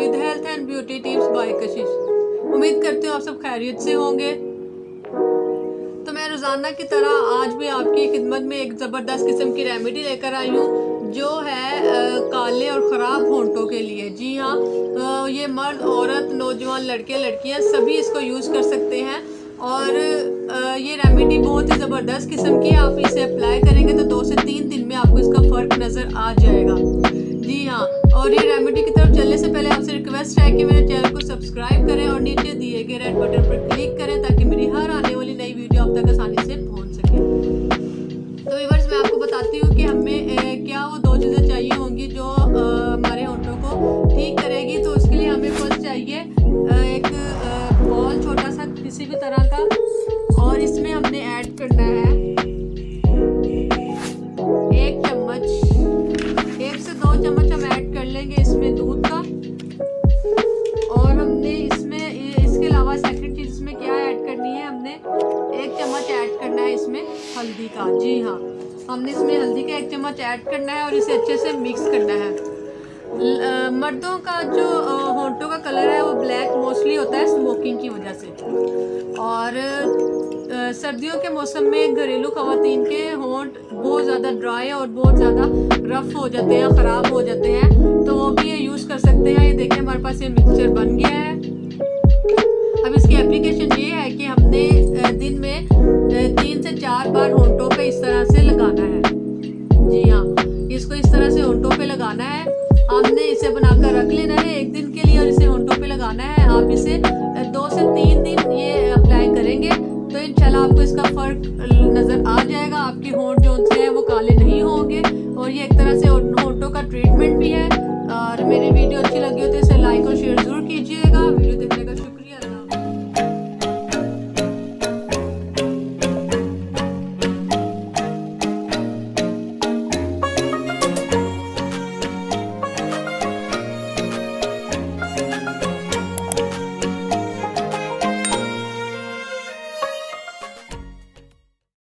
With health and beauty tips by कशिश। उम्मीद करती हूँ आप सब खैरियत से होंगे। तो मैं रोज़ाना की तरह आज भी आपकी खिदमत में एक ज़बरदस्त किस्म की रेमेडी लेकर आई हूँ जो है काले और ख़राब होंठों के लिए। जी हाँ, ये मर्द, औरत, नौजवान, लड़के, लड़कियाँ सभी इसको यूज़ कर सकते हैं और ये रेमेडी बहुत ही ज़बरदस्त किस्म की है। आप इसे अप्लाई करेंगे तो 2 से 3 दिन में आपको इसका फ़र्क नज़र आ जाएगा। जी हाँ, और ये रेमेडी की तरफ चलने से पहले आपसे रिक्वेस्ट है कि मेरे चैनल को सब्सक्राइब करें और नीचे दिए गए रेड बटन पर क्लिक करें ताकि मेरी हर आने वाली नई वीडियो आप तक आसानी से पहुंच सके। तो व्यूअर्स, मैं आपको बताती हूँ कि हमें क्या वो 2 चीज़ें चाहिए होंगी जो हमारे होंठों को ठीक करेगी। तो उसके लिए हमें फर्स्ट चाहिए एक बॉल, छोटा सा किसी भी तरह का, और इसमें हमने ऐड करना है 1 चम्मच, 1 से 2 चम्मच हम ऐड कर लेंगे इसमें दूध का। और हमने इसमें इसके अलावा सेकंड चीज़ इसमें क्या ऐड करनी है, हमने 1 चम्मच ऐड करना है इसमें हल्दी का। जी हाँ, हमने इसमें हल्दी का 1 चम्मच ऐड करना है और इसे अच्छे से मिक्स करना है। मर्दों का जो होंठों का कलर है वो ब्लैक मोस्टली होता है स्मोकिंग की वजह से, और सर्दियों के मौसम में घरेलू ख़वातीन के होंठ बहुत ज़्यादा ड्राई और बहुत ज़्यादा रफ़ हो जाते हैं, ख़राब हो जाते हैं, तो वो भी ये यूज़ कर सकते हैं। ये देखिए हमारे पास ये मिक्सचर बन गया है। अब इसकी एप्लीकेशन ये है कि हमने दिन में 3 से 4 बार होंठों पे इस तरह से लगाना है। जी हाँ, इसको इस तरह से होंठों पे लगाना है। हमने इसे बनाकर रख लेना है 1 दिन के लिए और इसे होंठों पे लगाना है। आप इसे 2 से 3 दिन ये अप्लाई करेंगे तो इंशाल्लाह आपको इसका फ़र्क नज़र आ जाएगा। आपके होंठ जो हैं वो काले नहीं होंगे और ये एक तरह से होंठों का ट्रीटमेंट भी है